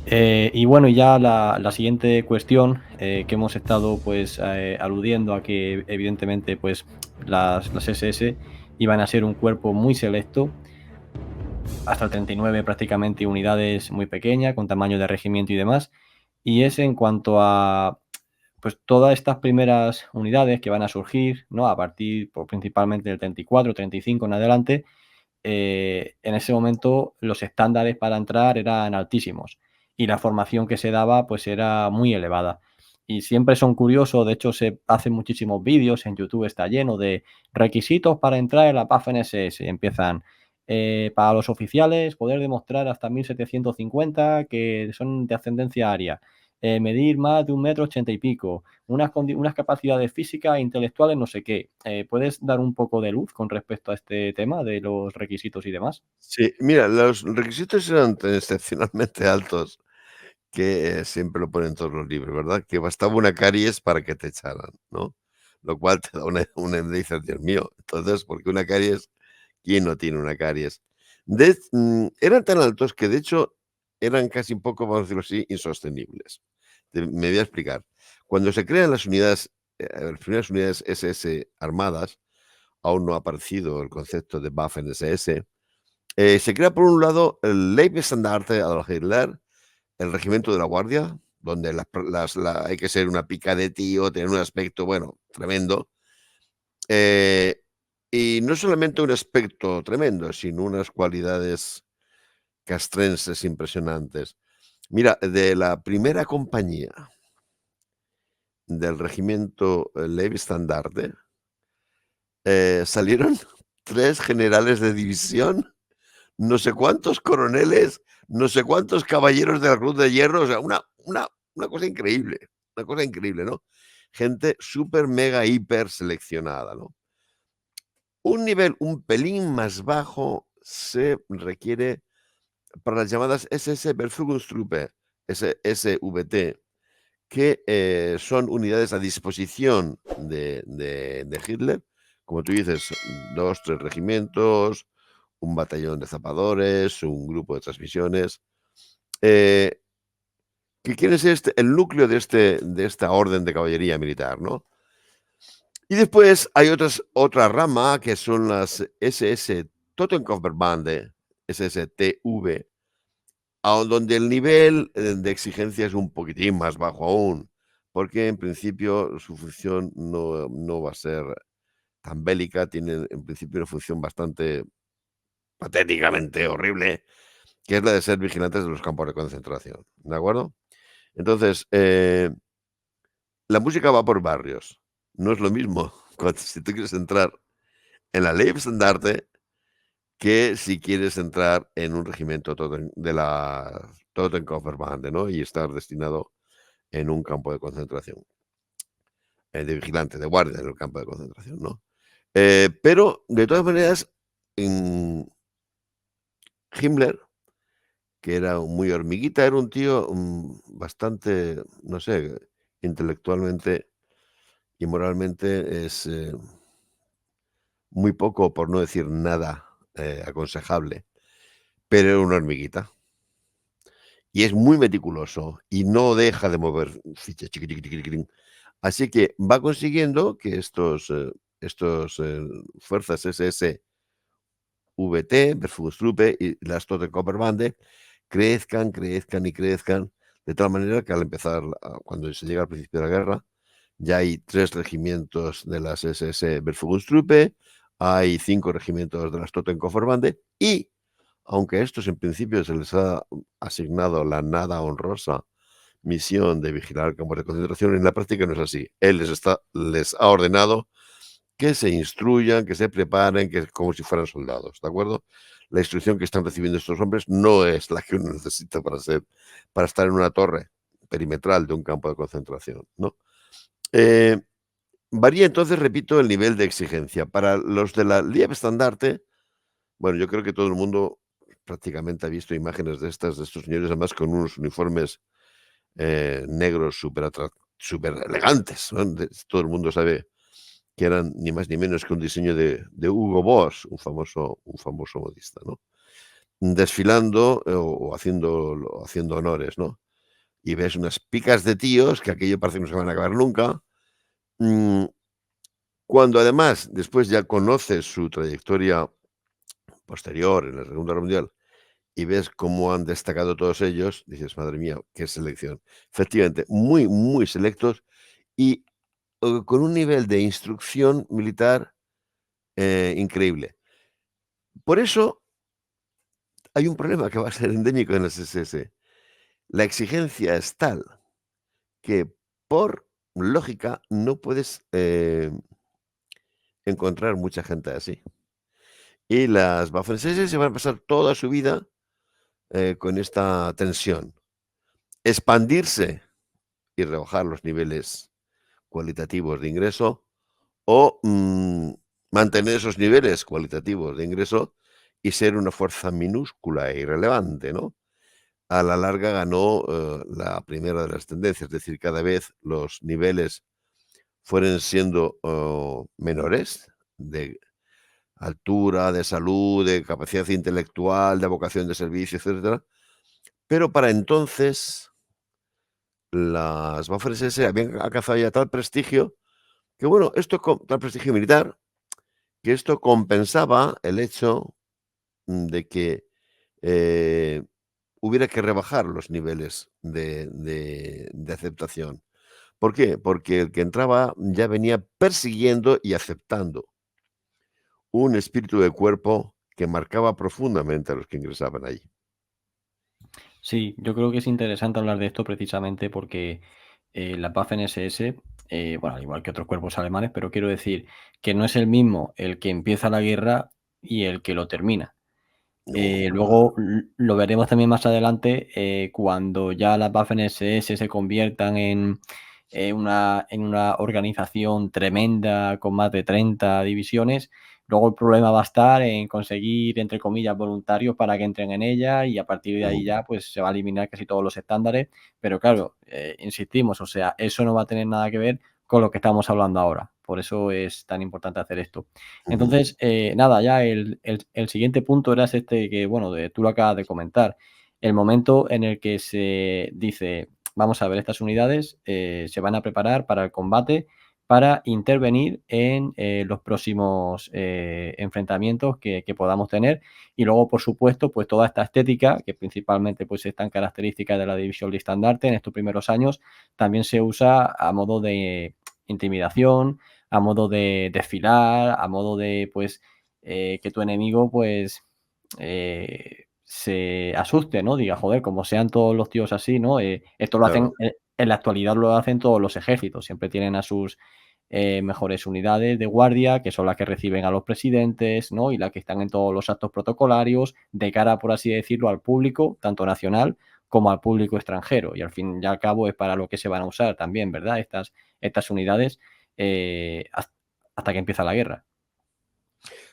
Y bueno, ya la siguiente cuestión que hemos estado pues aludiendo a que evidentemente pues las SS iban a ser un cuerpo muy selecto, hasta el 39 prácticamente unidades muy pequeñas, con tamaño de regimiento y demás, y es en cuanto a pues todas estas primeras unidades que van a surgir, ¿no? A partir pues, principalmente del 34, 35 en adelante, en ese momento los estándares para entrar eran altísimos y la formación que se daba pues era muy elevada. Y siempre son curiosos, de hecho se hacen muchísimos vídeos, en YouTube está lleno de requisitos para entrar en la PAF-NSS. Empiezan para los oficiales poder demostrar hasta 1750 que son de ascendencia aria, medir más de 1,80 m y pico, unas capacidades físicas e intelectuales, no sé qué. ¿Puedes dar un poco de luz con respecto a este tema de los requisitos y demás? Sí, mira, los requisitos eran tan excepcionalmente altos que siempre lo ponen en todos los libros, ¿verdad? Que bastaba una caries para que te echaran, ¿no? Lo cual te da una dices: "Dios mío". Entonces, ¿por qué una caries? ¿Quién no tiene una caries? Eran tan altos que, de hecho, eran casi un poco, vamos a decirlo así, insostenibles. Me voy a explicar. Cuando se crean las primeras unidades SS armadas, aún no ha aparecido el concepto de Waffen-SS, se crea, por un lado, el Leibstandarte Adolf Hitler, el regimiento de la guardia, donde hay que ser una pica de tío, tener un aspecto, bueno, tremendo. Eh, y no solamente un aspecto tremendo, sino unas cualidades castrenses impresionantes. Mira, de la primera compañía del regimiento Leibstandarte, salieron 3 generales de división, no sé cuántos coroneles, no sé cuántos caballeros de la Cruz de Hierro, o sea, una cosa increíble, ¿no? Gente súper, mega, hiper seleccionada, ¿no? Un nivel un pelín más bajo se requiere para las llamadas SS Befugungstruppe, SVT, que, son unidades a disposición de Hitler, como tú dices, 2 3 regimientos, un batallón de zapadores, un grupo de transmisiones, eh, que quiere ser el núcleo de esta orden de caballería militar, ¿no? Y después hay otra rama que son las SS Totenkopfverbände, SSTV, donde el nivel de exigencia es un poquitín más bajo aún, porque en principio su función no va a ser tan bélica, tiene en principio una función bastante patéticamente horrible, que es la de ser vigilantes de los campos de concentración, ¿de acuerdo? Entonces, la música va por barrios. No es lo mismo cuando si tú quieres entrar en la Leibstandarte que si quieres entrar en un regimiento de la Totenkopfverbande, ¿no? Y estar destinado en un campo de concentración, de vigilante, de guardia en el campo de concentración, ¿no? Pero, de todas maneras, en Himmler, que era muy hormiguita, era un tío, bastante, no sé, intelectualmente y moralmente es, muy poco, por no decir nada, aconsejable, pero era una hormiguita. Y es muy meticuloso y no deja de mover fichas, chiqui, chiqui, chiqui, chiquitín. Así que va consiguiendo que estos fuerzas SS VT, Befugungstruppe y las Totenkopfverbande crezcan, crezcan y crezcan, de tal manera que al empezar, cuando se llega al principio de la guerra, ya hay 3 regimientos de las SS Befugungstruppe, hay 5 regimientos de las Totenkopfverbande y, aunque a estos en principio se les ha asignado la nada honrosa misión de vigilar campos de concentración, en la práctica no es así. Él les ha ordenado que se instruyan, que se preparen, que como si fueran soldados, ¿de acuerdo? La instrucción que están recibiendo estos hombres no es la que uno necesita para estar en una torre perimetral de un campo de concentración, ¿no? Eh, Varía entonces, repito, el nivel de exigencia. Para los de la Leibstandarte, bueno, yo creo que todo el mundo prácticamente ha visto imágenes de estos señores, además con unos uniformes, negros súper elegantes, ¿no? Todo el mundo sabe que eran ni más ni menos que un diseño de Hugo Boss, un famoso modista, ¿no? desfilando o haciendo honores, ¿no? Y ves unas picas de tíos que aquello parece que no se van a acabar nunca. Mm, Cuando además después ya conoces su trayectoria posterior en la Segunda Guerra Mundial y ves cómo han destacado todos ellos, dices: "Madre mía, qué selección". Efectivamente, muy, muy selectos y, con un nivel de instrucción militar, increíble. Por eso hay un problema que va a ser endémico en las SS. La exigencia es tal que, por lógica, no puedes, encontrar mucha gente así. Y las Waffen-SS se van a pasar toda su vida, con esta tensión. Expandirse y rebajar los niveles cualitativos de ingreso o, mantener esos niveles cualitativos de ingreso y ser una fuerza minúscula e irrelevante, ¿no? A la larga ganó, la primera de las tendencias, es decir, cada vez los niveles fueron siendo, menores de altura, de salud, de capacidad intelectual, de vocación de servicio, etcétera. Pero para entonces las Waffen-SS habían alcanzado ya tal prestigio que, bueno, tal prestigio militar, que esto compensaba el hecho, de que, eh, hubiera que rebajar los niveles de aceptación. ¿Por qué? Porque el que entraba ya venía persiguiendo y aceptando un espíritu de cuerpo que marcaba profundamente a los que ingresaban allí. Sí, yo creo que es interesante hablar de esto precisamente porque la Waffen-SS, bueno, al igual que otros cuerpos alemanes, pero quiero decir que no es el mismo el que empieza la guerra y el que lo termina. No, nada. Luego lo veremos también más adelante, cuando ya las Waffen-SS se conviertan en una organización tremenda con más de 30 divisiones. Luego el problema va a estar en conseguir, entre comillas, voluntarios para que entren en ella y a partir de ahí Mm, ya pues se va a eliminar casi todos los estándares. Pero claro, insistimos, o sea, eso no va a tener nada que ver con lo que estamos hablando ahora. Por eso es tan importante hacer esto. ujú. Entonces, nada, ya el siguiente punto era este que, bueno, tú lo acabas de comentar. El momento en el que se dice, vamos a ver, estas unidades se van a preparar para el combate, para intervenir en los próximos enfrentamientos que podamos tener. Y luego, por supuesto, pues toda esta estética, que principalmente pues es tan característica de la división Listandarte en estos primeros años, también se usa a modo de intimidación, a modo de desfilar, a modo de, pues, que tu enemigo, pues, se asuste, ¿no? Diga: "Joder, como sean todos los tíos así", ¿no? Esto lo Claro. hacen, en la actualidad lo hacen todos los ejércitos, siempre tienen a sus, mejores unidades de guardia, que son las que reciben a los presidentes, ¿no? Y las que están en todos los actos protocolarios, de cara, por así decirlo, al público, tanto nacional como al público extranjero. Y al fin y al cabo es para lo que se van a usar también, ¿verdad? Estas unidades hasta que empieza la guerra.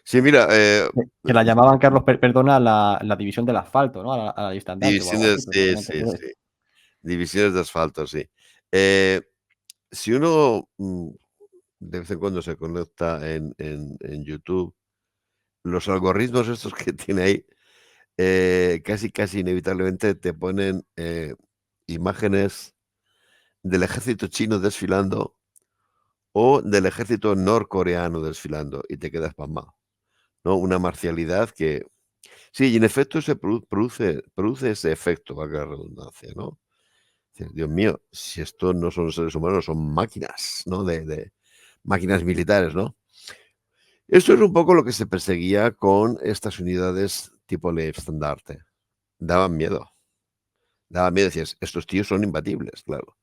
Sí, mira, Que la llamaban, Carlos, perdona, la división del asfalto, ¿no? A la de estandarte o algo así, divisiones, sí, precisamente sí, por sí. eso. Divisiones de asfalto, sí. Eh, si uno, de vez en cuando se conecta en YouTube, los algoritmos estos que tiene ahí, casi, casi inevitablemente te ponen, imágenes del ejército chino desfilando o del ejército norcoreano desfilando y te quedas pasmado, ¿no? Una marcialidad que sí, y en efecto se produce ese efecto, valga la redundancia, ¿no? Dices: "Dios mío, si estos no son seres humanos, son máquinas", ¿no? De máquinas militares, ¿no? Esto es un poco lo que se perseguía con estas unidades tipo Leibstandarte. Daban miedo, daban miedo, decías: "Estos tíos son imbatibles", claro.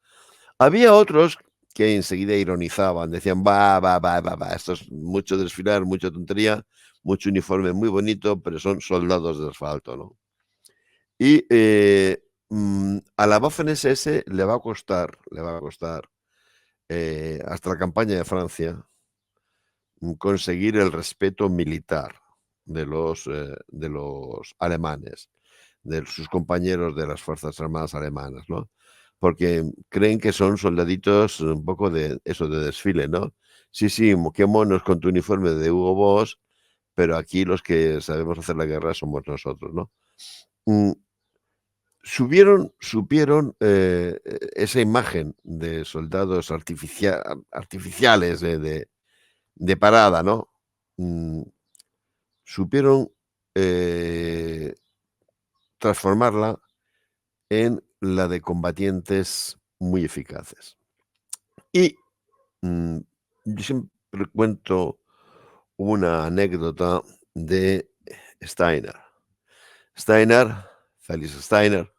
Había otros que enseguida ironizaban, decían: "Va, va, va, va, va, esto es mucho desfilar, mucha tontería, mucho uniforme muy bonito, pero son soldados de asfalto", ¿no? Y, a la Waffen-SS le va a costar, hasta la campaña de Francia, conseguir el respeto militar de los alemanes, de sus compañeros de las Fuerzas Armadas alemanas, ¿no? Porque creen que son soldaditos un poco de eso, de desfile, ¿no? Sí, sí, qué monos con tu uniforme de Hugo Boss, pero aquí los que sabemos hacer la guerra somos nosotros, ¿no? mm, supieron esa imagen de soldados artificiales de parada, ¿no? Mm, supieron transformarla en la de combatientes muy eficaces. Y mm, yo siempre cuento una anécdota de Steiner. Steiner, Felix Steiner,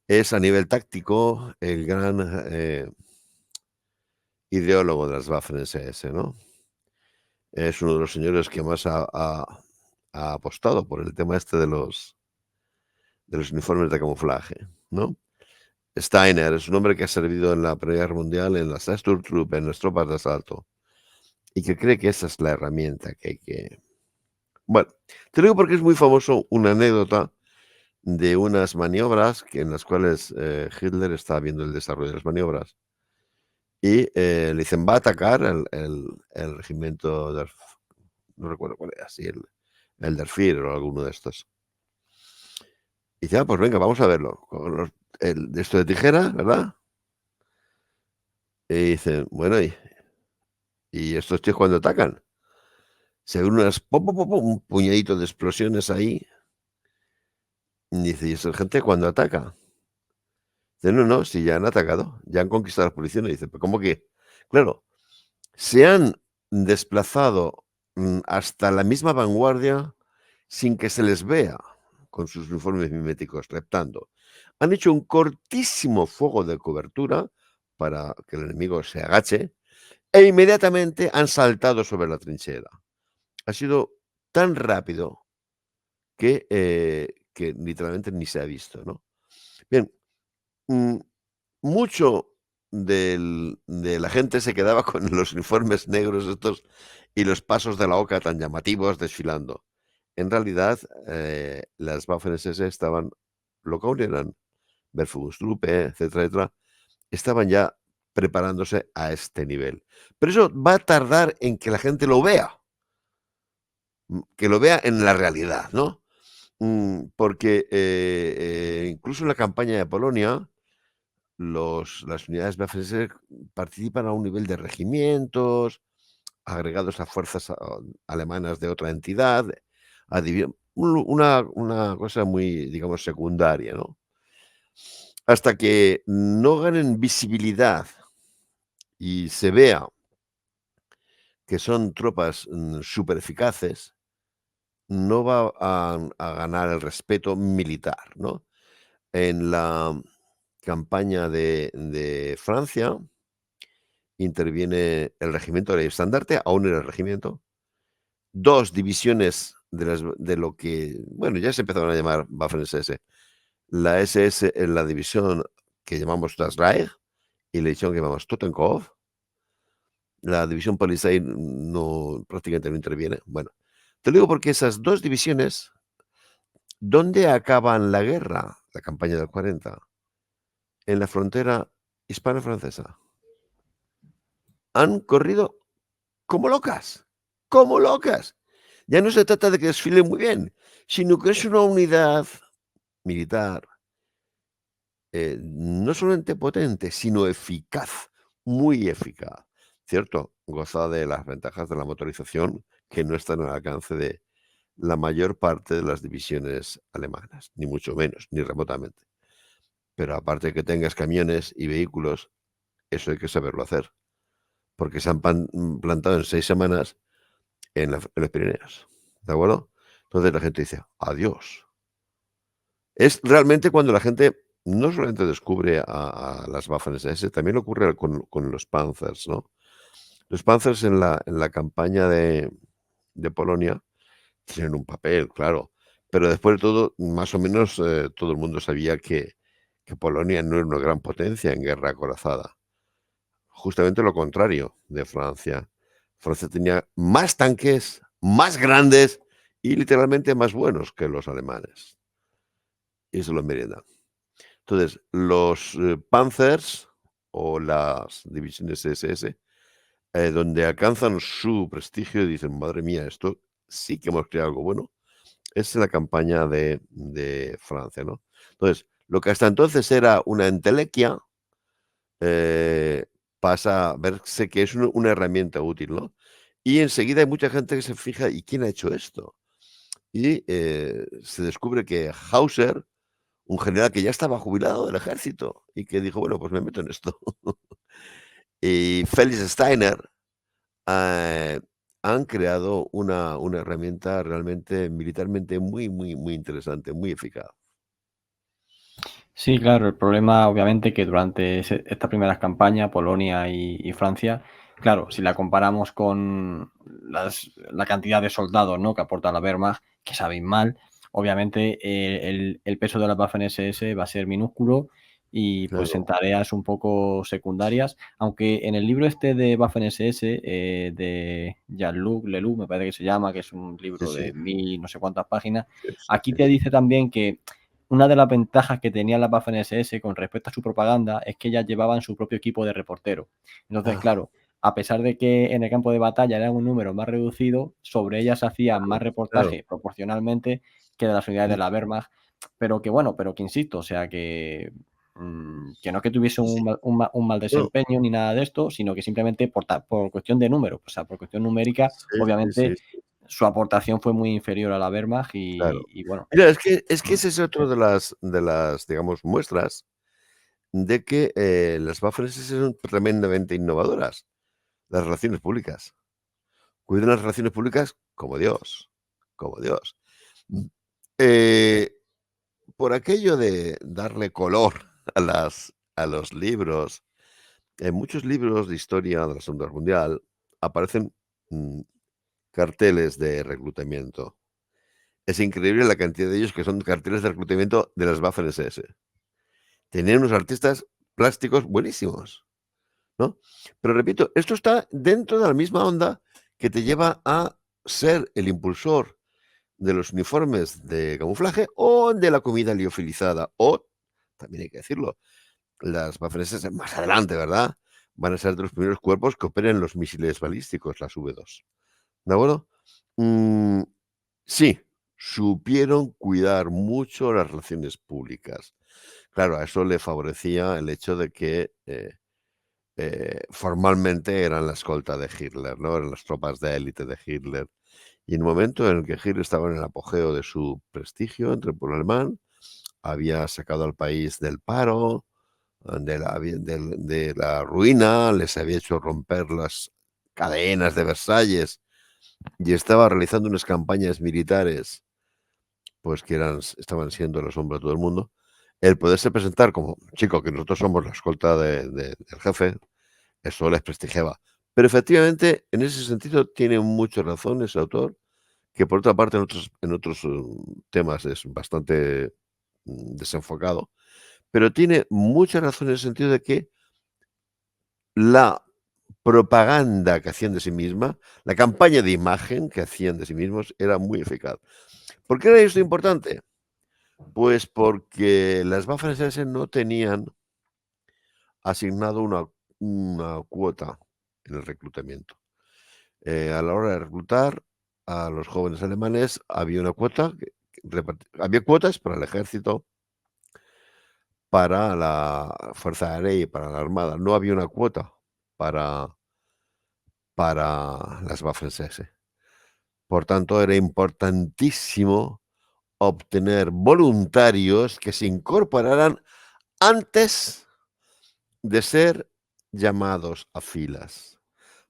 es a nivel táctico el gran ideólogo de las Waffen-SS, ¿no? Es uno de los señores que más ha apostado por el tema este de los uniformes de camuflaje, ¿no? Steiner es un hombre que ha servido en la Primera Guerra Mundial en las Sturmtruppe, en las tropas de asalto, y que cree que esa es la herramienta que hay que... Bueno, te lo digo porque es muy famoso una anécdota de unas maniobras en las cuales Hitler está viendo el desarrollo de las maniobras y le dicen va a atacar el regimiento no recuerdo cuál era, si el der Führer o alguno de estos. Y dice, pues venga, vamos a verlo. Con de esto de tijera, ¿verdad? Y dicen, bueno, ¿y estos tíos cuando atacan? Se ven un puñadito de explosiones ahí. Y dice, ¿y esa gente cuando ataca? Dice, no, si ya han atacado, ya han conquistado las posiciones. Dice, pero ¿cómo que? Claro, se han desplazado hasta la misma vanguardia sin que se les vea con sus uniformes miméticos reptando. Han hecho un cortísimo fuego de cobertura para que el enemigo se agache e inmediatamente han saltado sobre la trinchera. Ha sido tan rápido que literalmente ni se ha visto, ¿no? Bien, mucho de la gente se quedaba con los uniformes negros estos y los pasos de la oca tan llamativos desfilando. En realidad, las Waffen-SS estaban, lo que aún eran Verfügungstruppe, etcétera, etcétera, estaban ya preparándose a este nivel. Pero eso va a tardar en que la gente lo vea, que lo vea en la realidad, ¿no? Porque incluso en la campaña de Polonia, las unidades Waffen-SS participan a un nivel de regimientos, agregados a fuerzas alemanas de otra entidad, una cosa muy, digamos, secundaria, ¿no? Hasta que no ganen visibilidad y se vea que son tropas súper eficaces, no va a ganar el respeto militar, ¿no? En la campaña de Francia interviene el regimiento del estandarte, aún era el regimiento, 2 divisiones de lo que, bueno, ya se empezaron a llamar Waffen-SS. La SS en la división que llamamos Das Reich y la división que llamamos Totenkopf. La división Polizei prácticamente no interviene. Bueno, te lo digo porque esas 2 divisiones, ¿dónde acaban la guerra? La campaña del 40. En la frontera hispano-francesa. Han corrido como locas, como locas. Ya no se trata de que desfilen muy bien, sino que es una unidad militar, no solamente potente, sino eficaz, muy eficaz, ¿cierto? Goza de las ventajas de la motorización que no están al alcance de la mayor parte de las divisiones alemanas, ni mucho menos, ni remotamente. Pero aparte de que tengas camiones y vehículos, eso hay que saberlo hacer, porque se han plantado en 6 semanas en los Pirineos, ¿de acuerdo? Entonces la gente dice, adiós. Es realmente cuando la gente no solamente descubre a las Waffen-SS, también ocurre con los Panzers, ¿no? Los Panzers en la campaña de Polonia tienen un papel, claro, pero después de todo, más o menos todo el mundo sabía que Polonia no era una gran potencia en guerra acorazada. Justamente lo contrario de Francia. Francia tenía más tanques, más grandes y literalmente más buenos que los alemanes. Y eso lo meriendan. Entonces, los Panzers o las divisiones SS, donde alcanzan su prestigio y dicen, madre mía, esto sí que hemos creado algo bueno, Es la campaña de Francia, ¿no? Entonces, lo que hasta entonces era una entelequia, eh, pasa a verse que es una herramienta útil, ¿no? Y enseguida hay mucha gente que se fija, ¿y quién ha hecho esto? Y, se descubre que Hauser, un general que ya estaba jubilado del ejército y que dijo: "Bueno, pues me meto en esto". Y Felix Steiner, eh, han creado una herramienta realmente militarmente muy, muy, muy interesante, muy eficaz. Sí, claro, el problema obviamente que durante estas primeras campañas, Polonia y Francia, claro, si la comparamos con la cantidad de soldados, ¿no?, que aporta la Wehrmacht, que es abismal, obviamente el peso de las Waffen-SS va a ser minúsculo y pues en Claro. tareas un poco secundarias, aunque en el libro este de Waffen-SS, de Jean-Luc Leloup, me parece que se llama, que es un Sí, libro sí, de 1000 no sé cuántas páginas, sí, sí, aquí sí. te dice también que una de las ventajas que tenían las Waffen-SS con respecto a su propaganda es que ellas llevaban su propio equipo de reporteros. Entonces, Ah, claro, a pesar de que en el campo de batalla eran un número más reducido, sobre ellas hacían más claro. reportaje proporcionalmente que de las unidades de Mm, la Wehrmacht, pero que bueno, pero que insisto, o sea, que no es que tuviese sí, un mal no, desempeño ni nada de esto, sino que simplemente por cuestión de número, o sea, por cuestión numérica, sí, sí, sí, obviamente sí, su aportación fue muy inferior a la Wehrmacht claro. y bueno. Mira, es que Mm. ese es otro de las, digamos, muestras de que, las Waffen-SS son tremendamente innovadoras, las relaciones públicas. Cuidan las relaciones públicas como Dios, como Dios. Mm, eh, por aquello de darle color a los libros, en muchos libros de historia de la Segunda Guerra Mundial aparecen, mm, carteles de reclutamiento. Es increíble la cantidad de ellos que son carteles de reclutamiento de las Waffen-SS. Tenían unos artistas plásticos buenísimos, ¿no? Pero repito, esto está dentro de la misma onda que te lleva a ser el impulsor de los uniformes de camuflaje o de la comida liofilizada. O, también hay que decirlo, las Waffen-SS más adelante, ¿verdad? Van a ser de los primeros cuerpos que operen los misiles balísticos, las V2. ¿De acuerdo? Mm, sí, supieron cuidar mucho las relaciones públicas. Claro, a eso le favorecía el hecho de que, formalmente eran la escolta de Hitler, ¿no? Eran las tropas de élite de Hitler. Y en el momento en el que Hitler estaba en el apogeo de su prestigio entre el pueblo alemán, había sacado al país del paro, de la ruina, les había hecho romper las cadenas de Versalles y estaba realizando unas campañas militares, pues que estaban siendo la sombra de todo el mundo. El poderse presentar como: "Chico, que nosotros somos la escolta del jefe", eso les prestigiaba. Pero efectivamente, en ese sentido tiene mucha razón ese autor, que por otra parte en otros, temas es bastante, desenfocado, pero tiene mucha razón en el sentido de que la propaganda que hacían de sí misma, la campaña de imagen que hacían de sí mismos era muy eficaz. ¿Por qué era esto importante? Pues porque las Waffen-SS no tenían asignado una cuota en el reclutamiento. A la hora de reclutar a los jóvenes alemanes había una cuota había cuotas para el ejército, para la Fuerza Aérea y para la Armada. No había una cuota para las Waffen-SS. Por tanto, era importantísimo obtener voluntarios que se incorporaran antes de ser llamados a filas.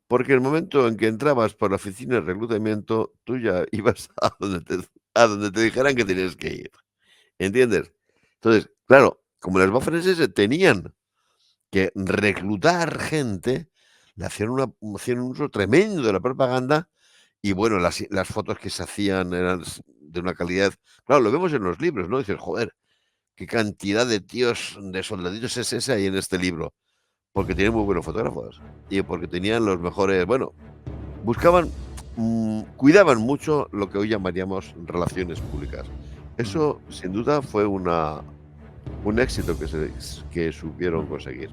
Porque el momento en que entrabas por la oficina de reclutamiento, tú ya ibas a donde te dijeran que tenías que ir, ¿entiendes? Entonces, claro, como las Waffen-SS tenían que reclutar gente, le hacían un uso tremendo de la propaganda y bueno, las fotos que se hacían eran de una calidad, claro, lo vemos en los libros, ¿no? Dices: "Joder, qué cantidad de tíos, de soldaditos es ese hay en este libro", porque tienen muy buenos fotógrafos y porque tenían los mejores, bueno, buscaban, cuidaban mucho lo que hoy llamaríamos relaciones públicas. Mm. Eso, sin duda, fue un éxito que supieron conseguir.